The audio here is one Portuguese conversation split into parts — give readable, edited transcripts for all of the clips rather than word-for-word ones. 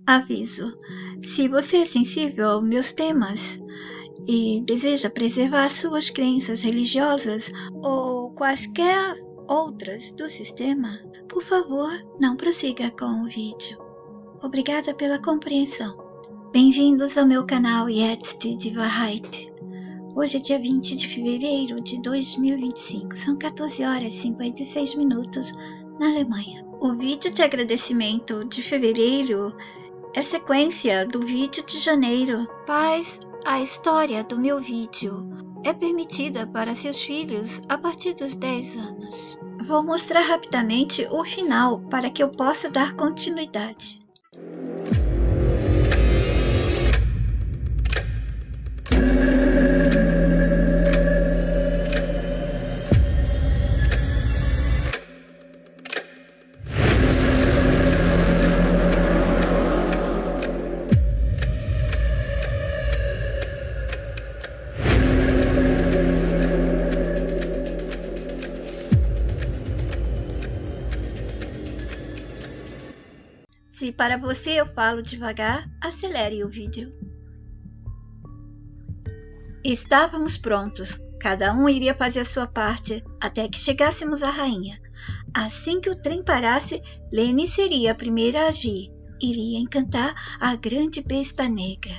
Aviso: se você é sensível aos meus temas e deseja preservar suas crenças religiosas ou quaisquer outras do sistema, por favor, não prossiga com o vídeo. Obrigada pela compreensão. Bem-vindos ao meu canal Jetzt die Wahrheit. Hoje é dia 20 de fevereiro de 2025, são 14 horas e 56 minutos na Alemanha. O vídeo de agradecimento de fevereiro é sequência do vídeo de janeiro. Pais, a história do meu vídeo é permitida para seus filhos a partir dos 10 anos. Vou mostrar rapidamente o final para que eu possa dar continuidade. Se para você eu falo devagar, acelere o vídeo. Estávamos prontos, cada um iria fazer a sua parte até que chegássemos à rainha. Assim que o trem parasse, Lene seria a primeira a agir, iria encantar a grande besta negra.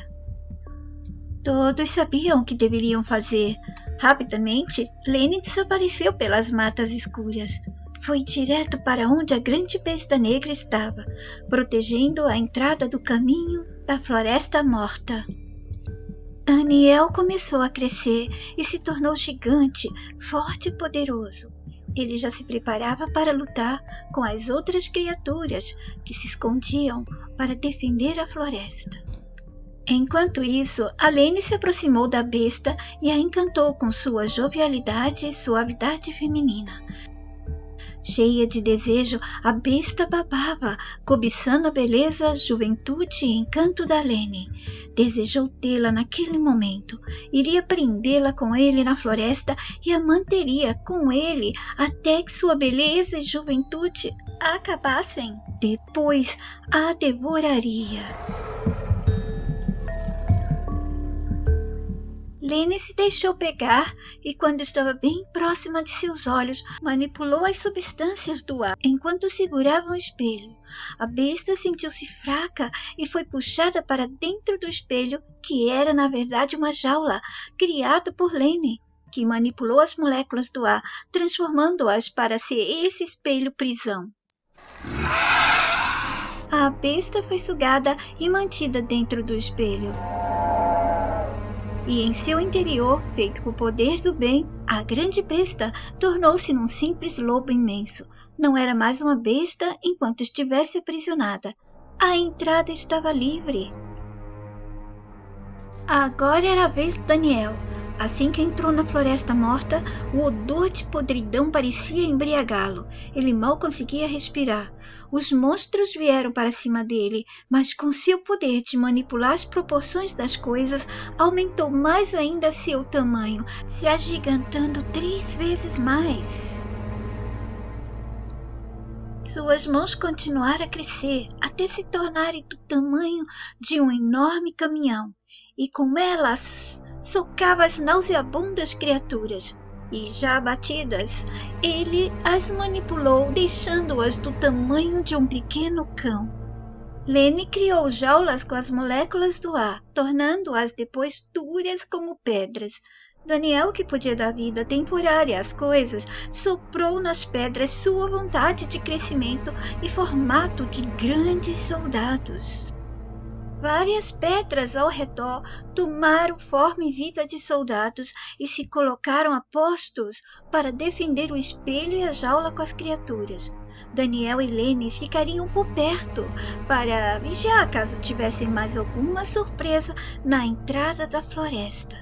Todos sabiam o que deveriam fazer. Rapidamente, Lene desapareceu pelas matas escuras. Foi direto para onde a grande besta negra estava, protegendo a entrada do caminho da floresta morta. Daniel começou a crescer e se tornou gigante, forte e poderoso. Ele já se preparava para lutar com as outras criaturas que se escondiam para defender a floresta. Enquanto isso, a Lene se aproximou da besta e a encantou com sua jovialidade e suavidade feminina. Cheia de desejo, a besta babava, cobiçando a beleza, juventude e encanto da Lene. Desejou tê-la naquele momento. Iria prendê-la com ele na floresta e a manteria com ele até que sua beleza e juventude acabassem. Depois a devoraria. Lene se deixou pegar e, quando estava bem próxima de seus olhos, manipulou as substâncias do ar enquanto segurava um espelho. A besta sentiu-se fraca e foi puxada para dentro do espelho, que era na verdade uma jaula criada por Lene, que manipulou as moléculas do ar, transformando-as para ser esse espelho prisão. A besta foi sugada e mantida dentro do espelho. E em seu interior, feito com o poder do bem, a grande besta tornou-se num simples lobo imenso. Não era mais uma besta enquanto estivesse aprisionada. A entrada estava livre. Agora era a vez de Daniel. Assim que entrou na floresta morta, o odor de podridão parecia embriagá-lo. Ele mal conseguia respirar. Os monstros vieram para cima dele, mas com seu poder de manipular as proporções das coisas, aumentou mais ainda seu tamanho, se agigantando 3 vezes mais. Suas mãos continuaram a crescer até se tornarem do tamanho de um enorme caminhão. E com elas socava as nauseabundas criaturas, e já abatidas, ele as manipulou, deixando-as do tamanho de um pequeno cão. Lene criou jaulas com as moléculas do ar, tornando-as depois duras como pedras. Daniel, que podia dar vida temporária às coisas, soprou nas pedras sua vontade de crescimento e formato de grandes soldados. Várias pedras ao redor tomaram forma e vida de soldados e se colocaram a postos para defender o espelho e a jaula com as criaturas. Daniel e Lene ficariam por perto para vigiar caso tivessem mais alguma surpresa na entrada da floresta.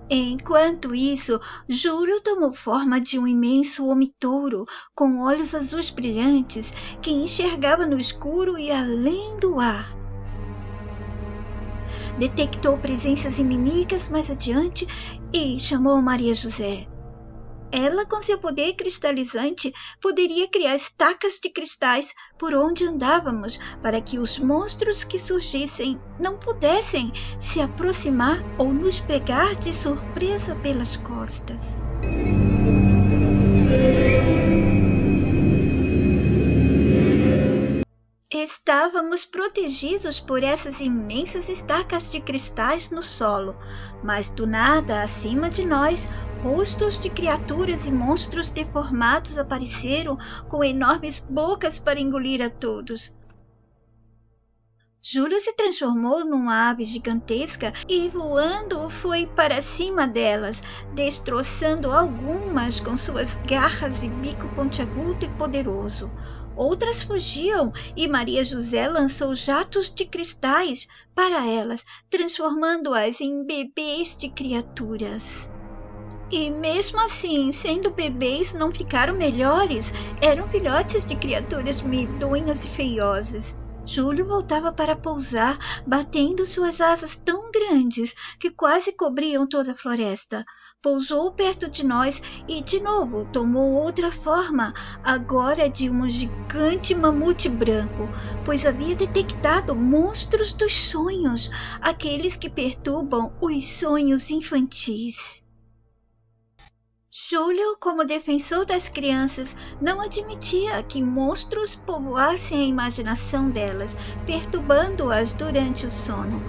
Enquanto isso, Júlio tomou forma de um imenso homem-touro com olhos azuis brilhantes que enxergava no escuro e além do ar. Detectou presenças inimigas mais adiante e chamou Maria José. Ela, com seu poder cristalizante, poderia criar estacas de cristais por onde andávamos para que os monstros que surgissem não pudessem se aproximar ou nos pegar de surpresa pelas costas. Estávamos protegidos por essas imensas estacas de cristais no solo, mas do nada, acima de nós, rostos de criaturas e monstros deformados apareceram com enormes bocas para engolir a todos. Júlio se transformou numa ave gigantesca e, voando, foi para cima delas, destroçando algumas com suas garras e bico pontiagudo e poderoso. Outras fugiam e Maria José lançou jatos de cristais para elas, transformando-as em bebês de criaturas. E mesmo assim, sendo bebês, não ficaram melhores, eram filhotes de criaturas medonhas e feiosas. Júlio voltava para pousar, batendo suas asas tão grandes que quase cobriam toda a floresta. Pousou perto de nós e, de novo, tomou outra forma, agora de um gigante mamute branco, pois havia detectado monstros dos sonhos, aqueles que perturbam os sonhos infantis. Júlio, como defensor das crianças, não admitia que monstros povoassem a imaginação delas, perturbando-as durante o sono.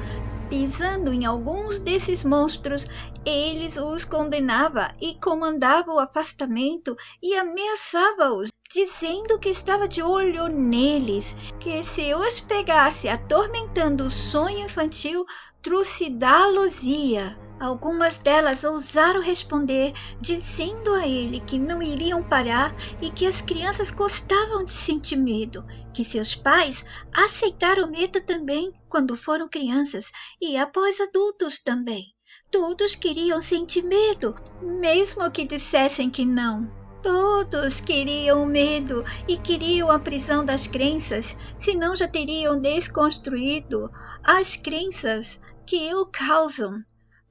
Pisando em alguns desses monstros, ele os condenava e comandava o afastamento e ameaçava-os, dizendo que estava de olho neles, que se os pegasse atormentando o sonho infantil, trucidá-los-ia. Algumas delas ousaram responder, dizendo a ele que não iriam parar e que as crianças gostavam de sentir medo, que seus pais aceitaram medo também quando foram crianças e após adultos também. Todos queriam sentir medo, mesmo que dissessem que não. Todos queriam medo e queriam a prisão das crenças, senão já teriam desconstruído as crenças que o causam.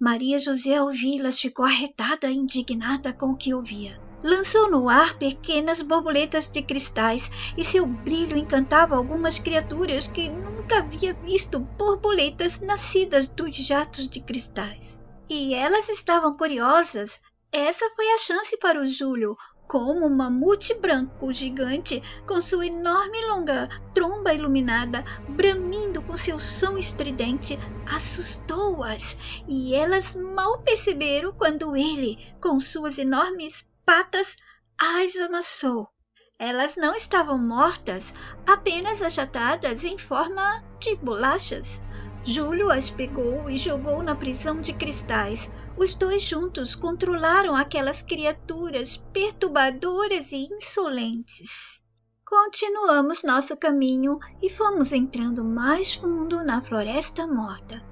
Maria José ao ouvi-las ficou arretada e indignada com o que ouvia. Lançou no ar pequenas borboletas de cristais e seu brilho encantava algumas criaturas que nunca havia visto borboletas nascidas dos jatos de cristais. E elas estavam curiosas. Essa foi a chance para o Júlio. Como um mamute branco gigante, com sua enorme e longa tromba iluminada, bramindo com seu som estridente, assustou-as, e elas mal perceberam quando ele, com suas enormes patas, as amassou. Elas não estavam mortas, apenas achatadas em forma de bolachas. Júlio as pegou e jogou na prisão de cristais. Os dois juntos controlaram aquelas criaturas perturbadoras e insolentes. Continuamos nosso caminho e fomos entrando mais fundo na floresta morta,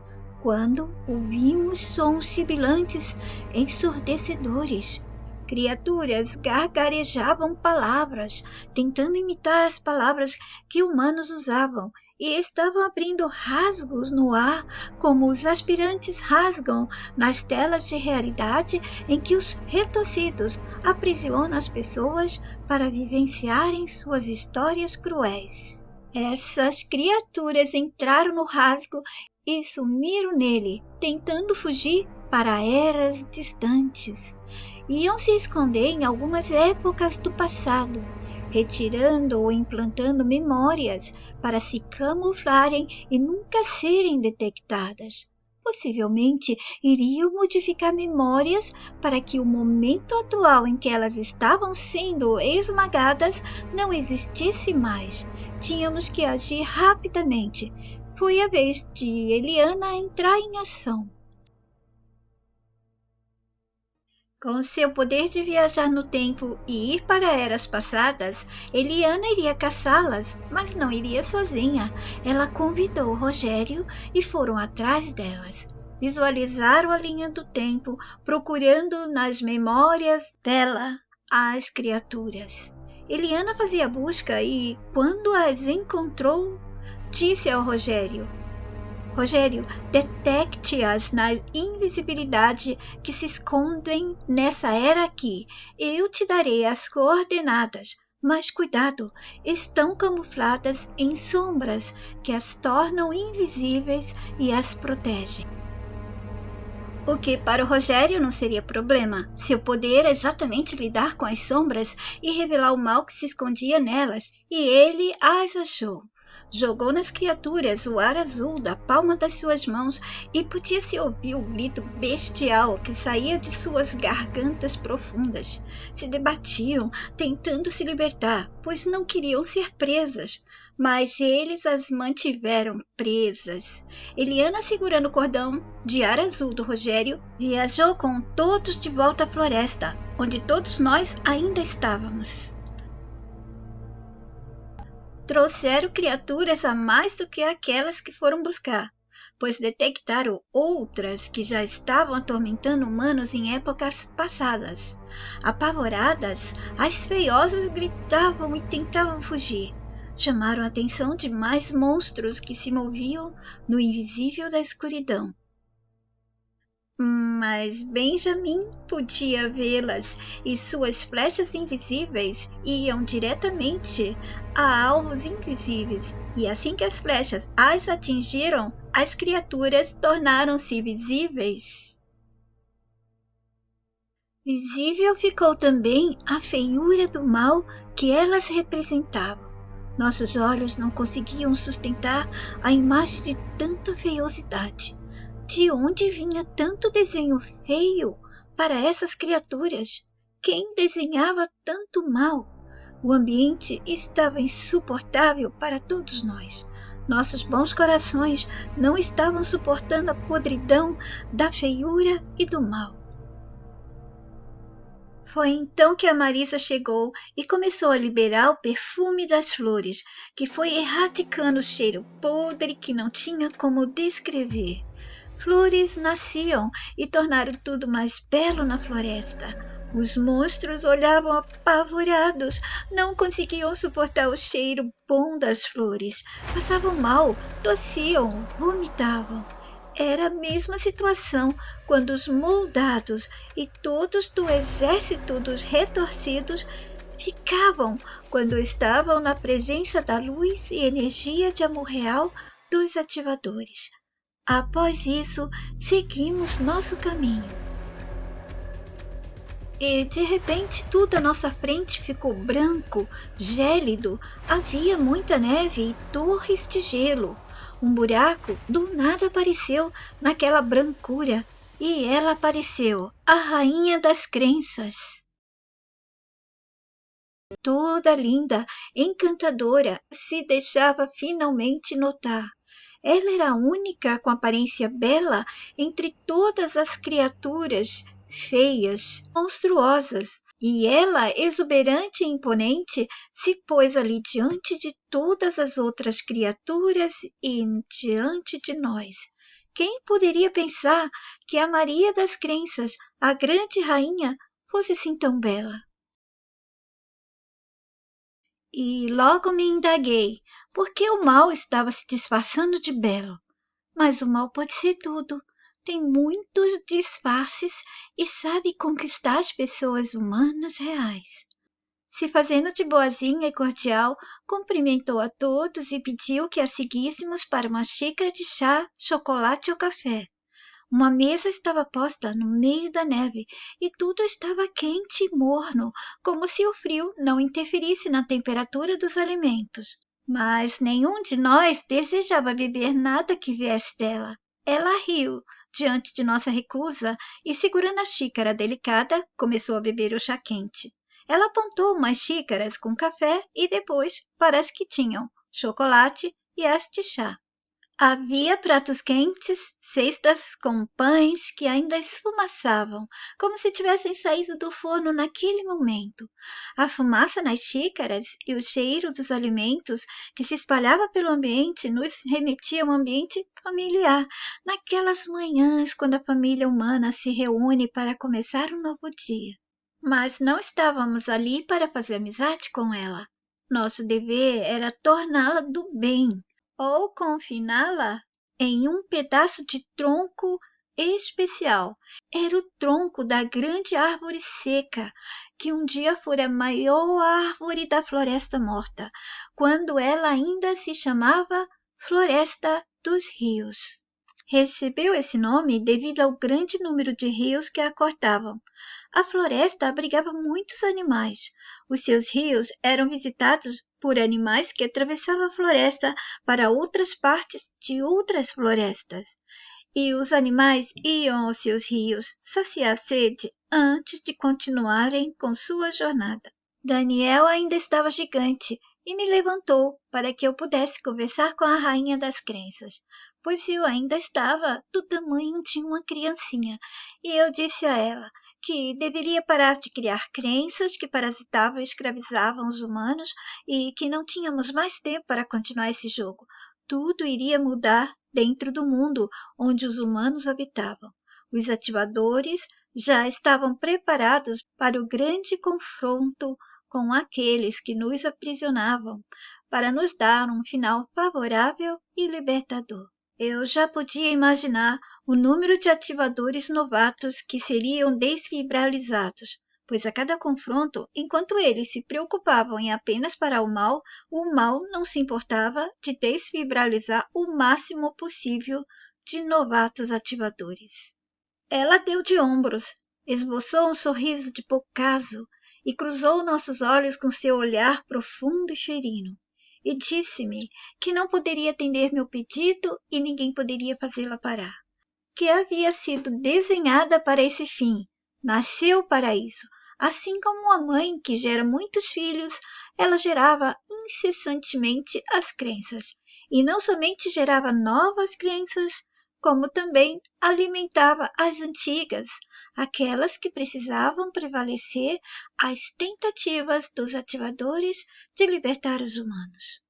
quando ouvimos sons sibilantes ensurdecedores. Criaturas gargarejavam palavras, tentando imitar as palavras que humanos usavam, e estavam abrindo rasgos no ar, como os aspirantes rasgam nas telas de realidade em que os retorcidos aprisionam as pessoas para vivenciarem suas histórias cruéis. Essas criaturas entraram no rasgo e sumiram nele, tentando fugir para eras distantes. Iam se esconder em algumas épocas do passado, retirando ou implantando memórias para se camuflarem e nunca serem detectadas. Possivelmente iriam modificar memórias para que o momento atual em que elas estavam sendo esmagadas não existisse mais. Tínhamos que agir rapidamente. Foi a vez de Eliana entrar em ação. Com seu poder de viajar no tempo e ir para eras passadas, Eliana iria caçá-las, mas não iria sozinha. Ela convidou Rogério e foram atrás delas. Visualizaram a linha do tempo, procurando nas memórias dela as criaturas. Eliana fazia a busca e, quando as encontrou, disse ao Rogério: Rogério, detecte-as na invisibilidade que se escondem nessa era aqui. Eu te darei as coordenadas. Mas cuidado, estão camufladas em sombras que as tornam invisíveis e as protegem. O que para o Rogério não seria problema. Seu poder é exatamente lidar com as sombras e revelar o mal que se escondia nelas, e ele as achou. Jogou nas criaturas o ar azul da palma das suas mãos e podia-se ouvir o grito bestial que saía de suas gargantas profundas. Se debatiam, tentando se libertar, pois não queriam ser presas, mas eles as mantiveram presas. Eliana, segurando o cordão de ar azul do Rogério, viajou com todos de volta à floresta, onde todos nós ainda estávamos. Trouxeram criaturas a mais do que aquelas que foram buscar, pois detectaram outras que já estavam atormentando humanos em épocas passadas. Apavoradas, as feiosas gritavam e tentavam fugir. Chamaram a atenção de mais monstros que se moviam no invisível da escuridão. Mas Benjamin podia vê-las e suas flechas invisíveis iam diretamente a alvos invisíveis. E assim que as flechas as atingiram, as criaturas tornaram-se visíveis. Visível ficou também a feiura do mal que elas representavam. Nossos olhos não conseguiam sustentar a imagem de tanta feiosidade. De onde vinha tanto desenho feio para essas criaturas? Quem desenhava tanto mal? O ambiente estava insuportável para todos nós. Nossos bons corações não estavam suportando a podridão da feiura e do mal. Foi então que a Marisa chegou e começou a liberar o perfume das flores, que foi erradicando o cheiro podre que não tinha como descrever. Flores nasciam e tornaram tudo mais belo na floresta. Os monstros olhavam apavorados, não conseguiam suportar o cheiro bom das flores. Passavam mal, tossiam, vomitavam. Era a mesma situação quando os moldados e todos do exército dos retorcidos ficavam quando estavam na presença da luz e energia de amor real dos ativadores. Após isso, seguimos nosso caminho. E de repente tudo à nossa frente ficou branco, gélido, havia muita neve e torres de gelo. Um buraco do nada apareceu naquela brancura, e ela apareceu, a rainha das crenças. Toda linda, encantadora, se deixava finalmente notar. Ela era a única com aparência bela entre todas as criaturas feias, monstruosas, e ela, exuberante e imponente, se pôs ali diante de todas as outras criaturas e diante de nós. Quem poderia pensar que a Maria das Crenças, a grande rainha, fosse assim tão bela? E logo me indaguei, porque o mal estava se disfarçando de belo. Mas o mal pode ser tudo. Tem muitos disfarces e sabe conquistar as pessoas humanas reais. Se fazendo de boazinha e cordial, cumprimentou a todos e pediu que a seguíssemos para uma xícara de chá, chocolate ou café. Uma mesa estava posta no meio da neve e tudo estava quente e morno, como se o frio não interferisse na temperatura dos alimentos. Mas nenhum de nós desejava beber nada que viesse dela. Ela riu diante de nossa recusa e, segurando a xícara delicada, começou a beber o chá quente. Ela apontou umas xícaras com café e depois para as que tinham chocolate e as de chá. Havia pratos quentes, cestas com pães que ainda esfumaçavam, como se tivessem saído do forno naquele momento. A fumaça nas xícaras e o cheiro dos alimentos que se espalhava pelo ambiente nos remetia a um ambiente familiar, naquelas manhãs quando a família humana se reúne para começar um novo dia. Mas não estávamos ali para fazer amizade com ela. Nosso dever era torná-la do bem, ou confiná-la em um pedaço de tronco especial. Era o tronco da grande árvore seca, que um dia fora a maior árvore da Floresta Morta, quando ela ainda se chamava Floresta dos Rios. Recebeu esse nome devido ao grande número de rios que a cortavam. A floresta abrigava muitos animais. Os seus rios eram visitados por animais que atravessavam a floresta para outras partes de outras florestas. E os animais iam aos seus rios saciar a sede antes de continuarem com sua jornada. Daniel ainda estava gigante e me levantou para que eu pudesse conversar com a rainha das crenças, pois eu ainda estava do tamanho de uma criancinha, e eu disse a ela que deveria parar de criar crenças que parasitavam e escravizavam os humanos e que não tínhamos mais tempo para continuar esse jogo. Tudo iria mudar dentro do mundo onde os humanos habitavam. Os ativadores já estavam preparados para o grande confronto com aqueles que nos aprisionavam, para nos dar um final favorável e libertador. Eu já podia imaginar o número de ativadores novatos que seriam desfibralizados, pois a cada confronto, enquanto eles se preocupavam em apenas parar o mal não se importava de desfibralizar o máximo possível de novatos ativadores. Ela deu de ombros, esboçou um sorriso de pouco caso e cruzou nossos olhos com seu olhar profundo e ferino, e disse-me que não poderia atender meu pedido e ninguém poderia fazê-la parar, que havia sido desenhada para esse fim, nasceu para isso. Assim como a mãe que gera muitos filhos, ela gerava incessantemente as crenças, e não somente gerava novas crenças, como também alimentava as antigas, aquelas que precisavam prevalecer às tentativas dos ativadores de libertar os humanos.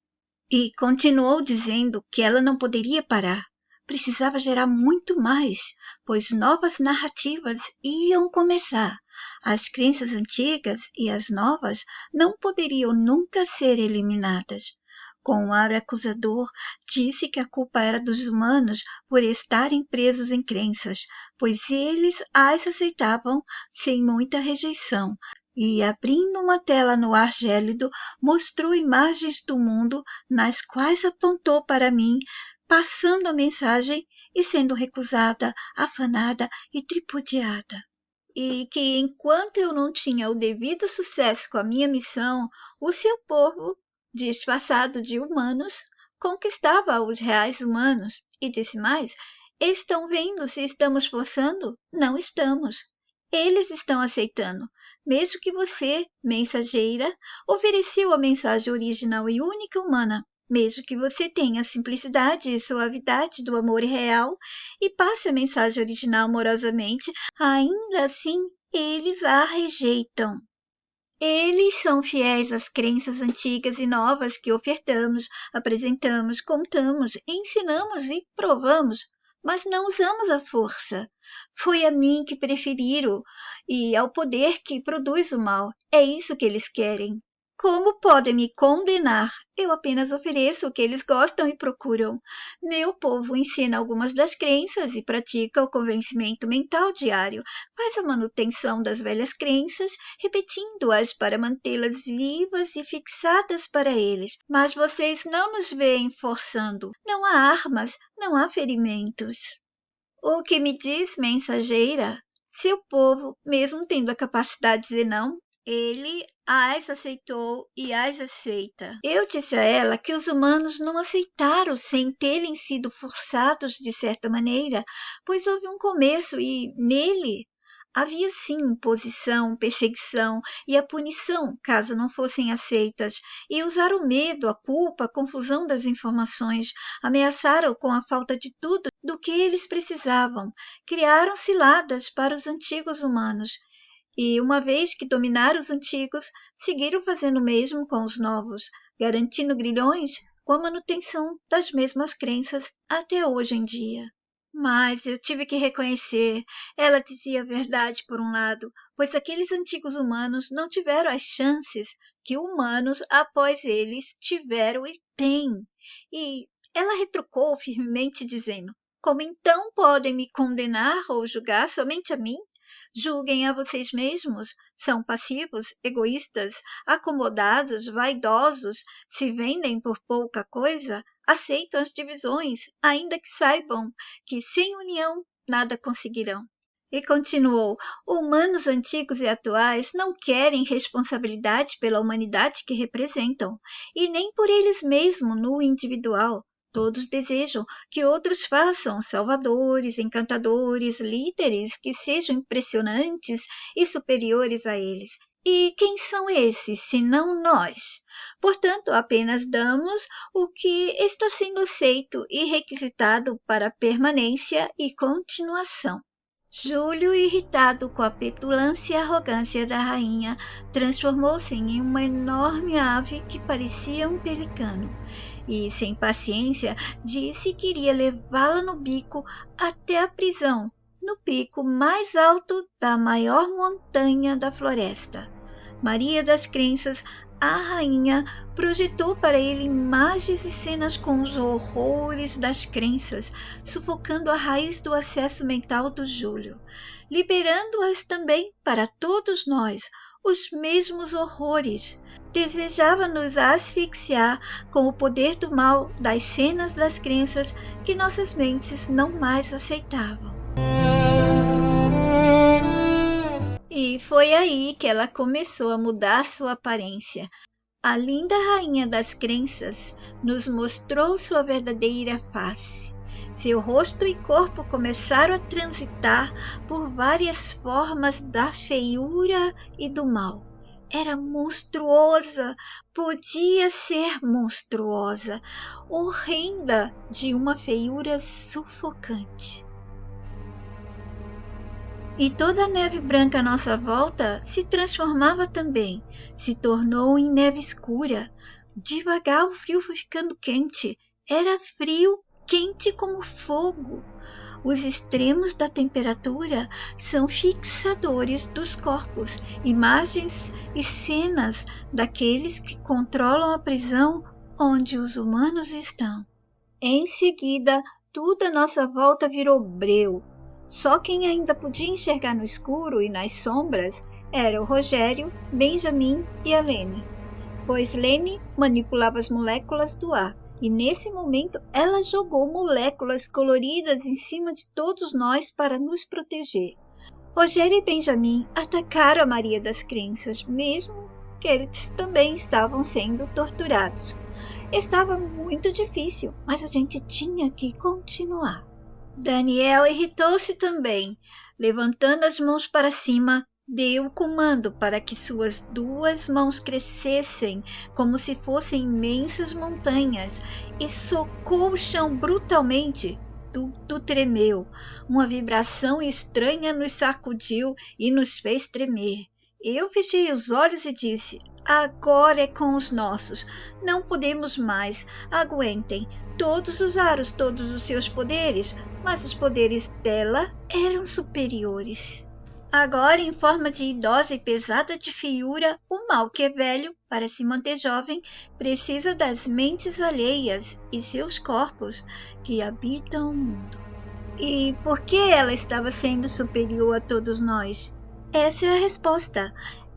E continuou dizendo que ela não poderia parar, precisava gerar muito mais, pois novas narrativas iam começar. As crenças antigas e as novas não poderiam nunca ser eliminadas. Com um ar acusador, disse que a culpa era dos humanos por estarem presos em crenças, pois eles as aceitavam sem muita rejeição. E, abrindo uma tela no ar gélido, mostrou imagens do mundo nas quais apontou para mim, passando a mensagem e sendo recusada, afanada e tripudiada. E que, enquanto eu não tinha o devido sucesso com a minha missão, o seu povo, disfarçado de humanos, conquistava os reais humanos. E disse mais: estão vendo se estamos forçando? Não estamos. Eles estão aceitando, mesmo que você, mensageira, ofereceu a mensagem original e única humana, mesmo que você tenha a simplicidade e suavidade do amor real e passe a mensagem original amorosamente, ainda assim eles a rejeitam. Eles são fiéis às crenças antigas e novas que ofertamos, apresentamos, contamos, ensinamos e provamos, mas não usamos a força. Foi a mim que preferiram e ao poder que produz o mal. É isso que eles querem. Como podem me condenar? Eu apenas ofereço o que eles gostam e procuram. Meu povo ensina algumas das crenças e pratica o convencimento mental diário. Faz a manutenção das velhas crenças, repetindo-as para mantê-las vivas e fixadas para eles. Mas vocês não nos veem forçando. Não há armas, não há ferimentos. O que me diz, mensageira? Seu povo, mesmo tendo a capacidade de dizer não, ele as aceitou e as aceita. Eu disse a ela que os humanos não aceitaram sem terem sido forçados de certa maneira, pois houve um começo e, nele, havia sim imposição, perseguição e a punição caso não fossem aceitas, e usaram o medo, a culpa, a confusão das informações, ameaçaram com a falta de tudo do que eles precisavam, criaram ciladas para os antigos humanos. E, uma vez que dominaram os antigos, seguiram fazendo o mesmo com os novos, garantindo grilhões com a manutenção das mesmas crenças até hoje em dia. Mas eu tive que reconhecer, ela dizia a verdade por um lado, pois aqueles antigos humanos não tiveram as chances que humanos após eles tiveram e têm. E Ela retrucou firmemente, dizendo: como então podem me condenar ou julgar somente a mim? Julguem a vocês mesmos. São passivos, egoístas, acomodados, vaidosos, se vendem por pouca coisa, aceitam as divisões, ainda que saibam que sem união nada conseguirão. E continuou: humanos antigos e atuais não querem responsabilidade pela humanidade que representam, e nem por eles mesmos no individual. Todos desejam que outros façam salvadores, encantadores, líderes que sejam impressionantes e superiores a eles. E quem são esses, senão nós? Portanto, apenas damos o que está sendo aceito e requisitado para permanência e continuação. Júlio, irritado com a petulância e arrogância da rainha, transformou-se em uma enorme ave que parecia um pelicano e, sem paciência, disse que iria levá-la no bico até a prisão, no pico mais alto da maior montanha da floresta. Maria das Crenças, a rainha, projetou para ele imagens e cenas com os horrores das crenças, sufocando a raiz do acesso mental do Júlio, liberando-as também para todos nós, os mesmos horrores. Desejava nos asfixiar com o poder do mal das cenas das crenças que nossas mentes não mais aceitavam. E foi aí que ela começou a mudar sua aparência. A linda rainha das crenças nos mostrou sua verdadeira face. Seu rosto e corpo começaram a transitar por várias formas da feiura e do mal. Era monstruosa, podia ser monstruosa, horrenda, de uma feiura sufocante. E toda a neve branca à nossa volta se transformava também, se tornou em neve escura. Devagar o frio foi ficando quente, era frio, quente como fogo. Os extremos da temperatura são fixadores dos corpos, imagens e cenas daqueles que controlam a prisão onde os humanos estão. Em seguida, tudo à nossa volta virou breu. Só quem ainda podia enxergar no escuro e nas sombras era o Rogério, Benjamin e a Lene, pois Lene manipulava as moléculas do ar, e nesse momento ela jogou moléculas coloridas em cima de todos nós para nos proteger. Rogério e Benjamin atacaram a Maria das Crenças, mesmo que eles também estavam sendo torturados. Estava muito difícil, mas a gente tinha que continuar. Daniel irritou-se também. Levantando as mãos para cima, deu o comando para que suas duas mãos crescessem como se fossem imensas montanhas e socou o chão brutalmente. Tudo tremeu. Uma vibração estranha nos sacudiu e nos fez tremer. Eu fechei os olhos e disse: agora é com os nossos. Não podemos mais. Aguentem. Todos usaram todos os seus poderes, mas os poderes dela eram superiores. Agora, em forma de idosa e pesada de feiura, o mal que é velho, para se manter jovem, precisa das mentes alheias e seus corpos que habitam o mundo. E por que ela estava sendo superior a todos nós? Essa é a resposta.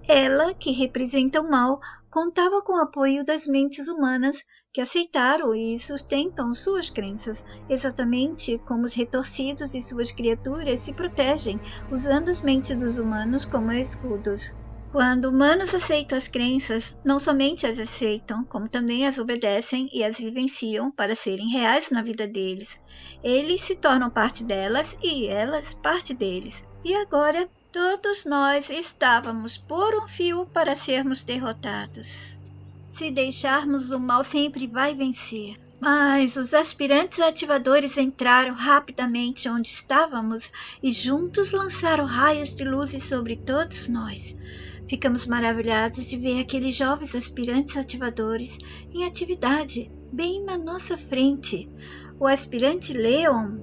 Ela, que representa o mal, contava com o apoio das mentes humanas que aceitaram e sustentam suas crenças, exatamente como os retorcidos e suas criaturas se protegem, usando as mentes dos humanos como escudos. Quando humanos aceitam as crenças, não somente as aceitam, como também as obedecem e as vivenciam para serem reais na vida deles. Eles se tornam parte delas e elas parte deles. E agora, todos nós estávamos por um fio para sermos derrotados. Se deixarmos, o mal sempre vai vencer. Mas os aspirantes ativadores entraram rapidamente onde estávamos e juntos lançaram raios de luz sobre todos nós. Ficamos maravilhados de ver aqueles jovens aspirantes ativadores em atividade, bem na nossa frente. O aspirante Leon,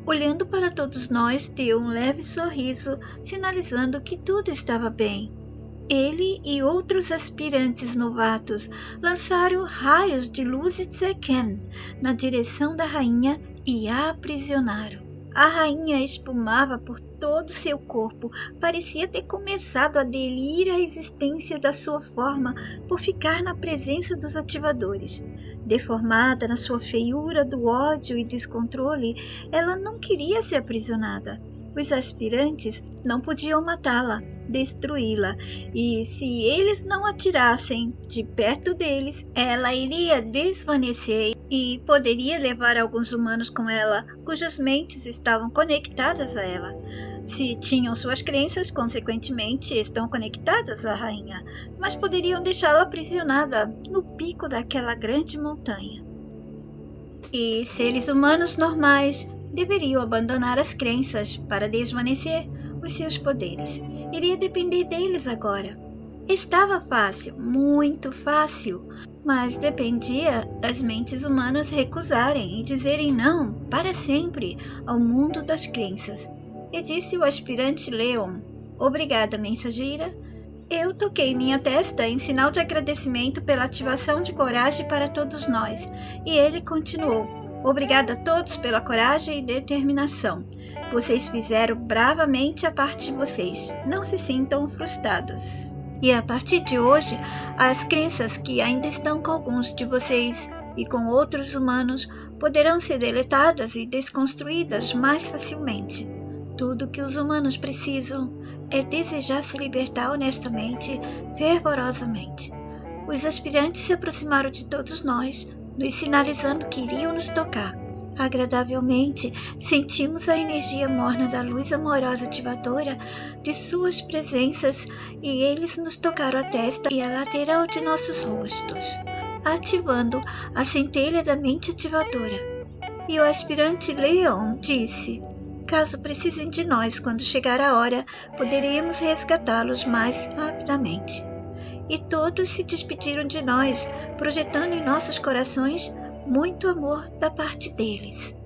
olhando para todos nós, deu um leve sorriso, sinalizando que tudo estava bem. Ele e outros aspirantes novatos lançaram raios de luz de Zekem na direção da rainha e a aprisionaram. A rainha espumava por todo seu corpo, parecia ter começado a aderir à existência da sua forma por ficar na presença dos ativadores. Deformada na sua feiura do ódio e descontrole, ela não queria ser aprisionada. Os aspirantes não podiam matá-la, destruí-la, e se eles não atirassem de perto deles, ela iria desvanecer e poderia levar alguns humanos com ela, cujas mentes estavam conectadas a ela. Se tinham suas crenças, consequentemente, estão conectadas à rainha, mas poderiam deixá-la aprisionada no pico daquela grande montanha. E seres humanos normais deveriam abandonar as crenças para desvanecer os seus poderes. Iria depender deles agora. Estava fácil, muito fácil, mas dependia das mentes humanas recusarem e dizerem não para sempre ao mundo das crenças. E disse o aspirante Leon: "Obrigada, mensageira. Eu toquei minha testa em sinal de agradecimento pela ativação de coragem para todos nós." E ele continuou: "Obrigada a todos pela coragem e determinação. Vocês fizeram bravamente a parte de vocês. Não se sintam frustrados. E a partir de hoje, as crenças que ainda estão com alguns de vocês e com outros humanos poderão ser deletadas e desconstruídas mais facilmente. Tudo que os humanos precisam é desejar se libertar honestamente, fervorosamente." Os aspirantes se aproximaram de todos nós, nos sinalizando que iriam nos tocar. Agradavelmente, sentimos a energia morna da luz amorosa ativadora de suas presenças e eles nos tocaram a testa e a lateral de nossos rostos, ativando a centelha da mente ativadora. E o aspirante Leon disse: "Caso precisem de nós quando chegar a hora, poderíamos resgatá-los mais rapidamente." E todos se despediram de nós, projetando em nossos corações muito amor da parte deles.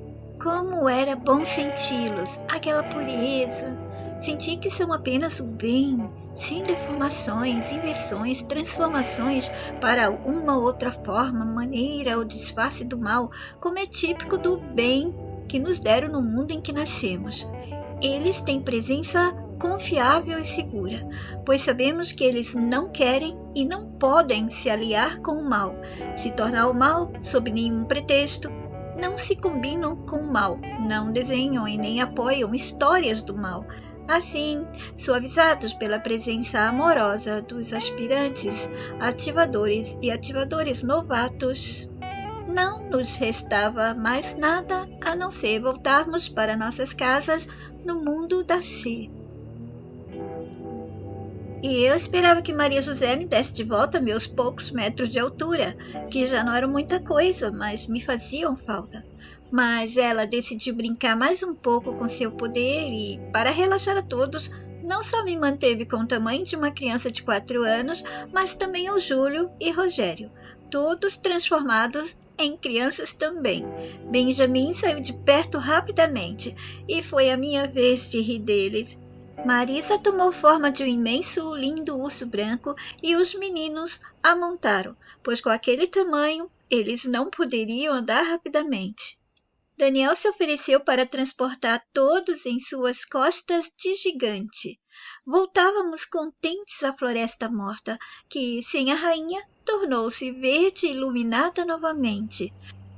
Como era bom senti-los, aquela pureza, sentir que são apenas o bem, sem deformações, inversões, transformações para uma outra forma, maneira ou disfarce do mal, como é típico do bem que nos deram no mundo em que nascemos. Eles têm presença confiável e segura, pois sabemos que eles não querem e não podem se aliar com o mal, se tornar o mal sob nenhum pretexto. Não se combinam com o mal, não desenham e nem apoiam histórias do mal. Assim, suavizados pela presença amorosa dos aspirantes, ativadores e ativadores novatos, não nos restava mais nada a não ser voltarmos para nossas casas no mundo da Si. E eu esperava que Maria José me desse de volta meus poucos metros de altura, que já não eram muita coisa, mas me faziam falta. Mas ela decidiu brincar mais um pouco com seu poder e, para relaxar a todos, não só me manteve com o tamanho de uma criança de 4 anos, mas também o Júlio e Rogério, todos transformados em crianças também. Benjamin saiu de perto rapidamente e foi a minha vez de rir deles. Marisa tomou forma de um imenso, lindo urso branco e os meninos a montaram, pois com aquele tamanho eles não poderiam andar rapidamente. Daniel se ofereceu para transportar todos em suas costas de gigante. Voltávamos contentes à floresta morta, que, sem a rainha, tornou-se verde e iluminada novamente.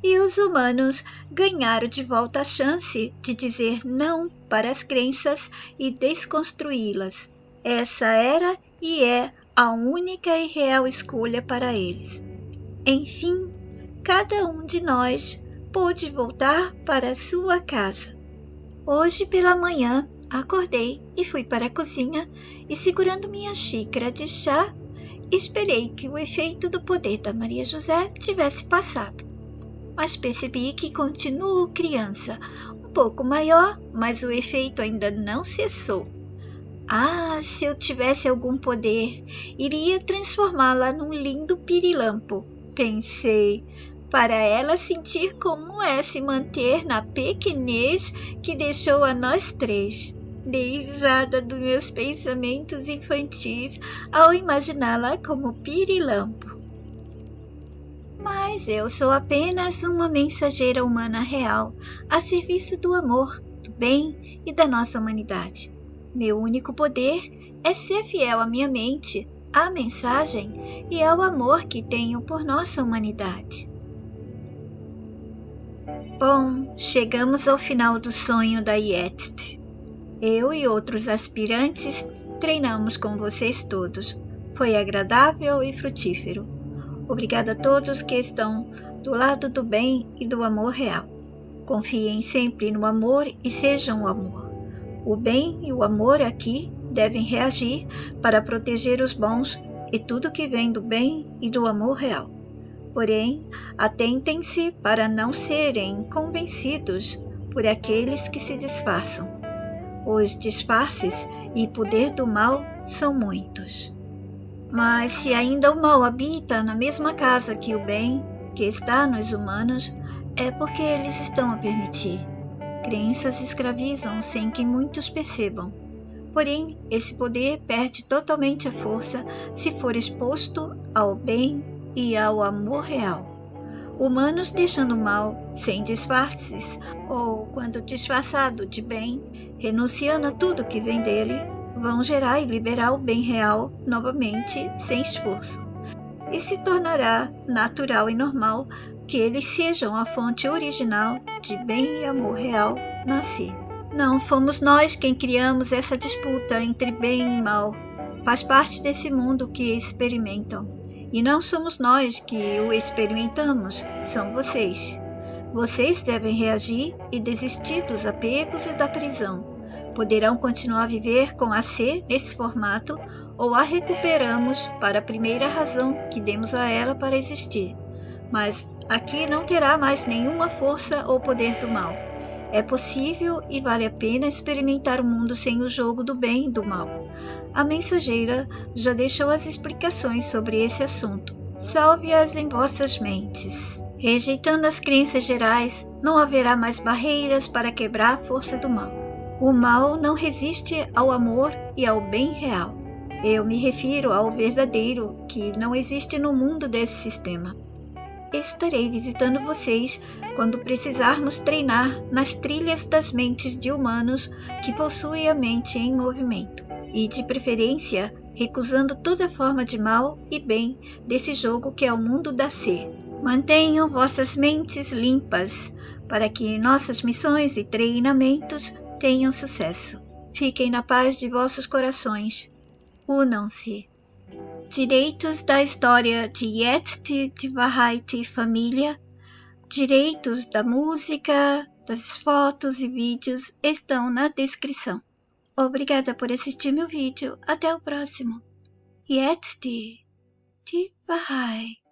E os humanos ganharam de volta a chance de dizer não para as crenças e desconstruí-las. Essa era e é a única e real escolha para eles. Enfim, cada um de nós pôde voltar para sua casa. Hoje pela manhã acordei e fui para a cozinha e, segurando minha xícara de chá, esperei que o efeito do poder da Maria José tivesse passado. Mas percebi que continuo criança, um pouco maior, mas o efeito ainda não cessou. Ah, se eu tivesse algum poder, iria transformá-la num lindo pirilampo, pensei, para ela sentir como é se manter na pequenez que deixou a nós 3. Dei risada dos meus pensamentos infantis ao imaginá-la como pirilampo. Mas eu sou apenas uma mensageira humana real, a serviço do amor, do bem e da nossa humanidade. Meu único poder é ser fiel à minha mente, à mensagem e ao amor que tenho por nossa humanidade. Bom, chegamos ao final do sonho da Yetzt. Eu e outros aspirantes treinamos com vocês todos. Foi agradável e frutífero. Obrigada a todos que estão do lado do bem e do amor real. Confiem sempre no amor e sejam o amor. O bem e o amor aqui devem reagir para proteger os bons e tudo que vem do bem e do amor real. Porém, atentem-se para não serem convencidos por aqueles que se disfarçam. Os disfarces e poder do mal são muitos. Mas se ainda o mal habita na mesma casa que o bem, que está nos humanos, é porque eles estão a permitir. Crenças escravizam sem que muitos percebam. Porém, esse poder perde totalmente a força se for exposto ao bem e ao amor real. Humanos deixando o mal sem disfarces, ou quando disfarçado de bem, renunciando a tudo que vem dele, vão gerar e liberar o bem real novamente sem esforço. E se tornará natural e normal que eles sejam a fonte original de bem e amor real nascer. Não fomos nós quem criamos essa disputa entre bem e mal. Faz parte desse mundo que experimentam. E não somos nós que o experimentamos, são vocês. Vocês devem reagir e desistir dos apegos e da prisão. Poderão continuar a viver com a C nesse formato ou a recuperamos para a primeira razão que demos a ela para existir. Mas aqui não terá mais nenhuma força ou poder do mal. É possível e vale a pena experimentar o mundo sem o jogo do bem e do mal. A mensageira já deixou as explicações sobre esse assunto. Salve-as em vossas mentes. Rejeitando as crenças gerais, não haverá mais barreiras para quebrar a força do mal. O mal não resiste ao amor e ao bem real. Eu me refiro ao verdadeiro, que não existe no mundo desse sistema. Estarei visitando vocês quando precisarmos treinar nas trilhas das mentes de humanos que possuem a mente em movimento, e de preferência recusando toda forma de mal e bem desse jogo que é o mundo da ser. Mantenham vossas mentes limpas para que nossas missões e treinamentos tenham sucesso. Fiquem na paz de vossos corações. Unam-se. Direitos da história de Yetzt Tvahait Família, direitos da música, das fotos e vídeos estão na descrição. Obrigada por assistir meu vídeo. Até o próximo. Yetzt Tvahait.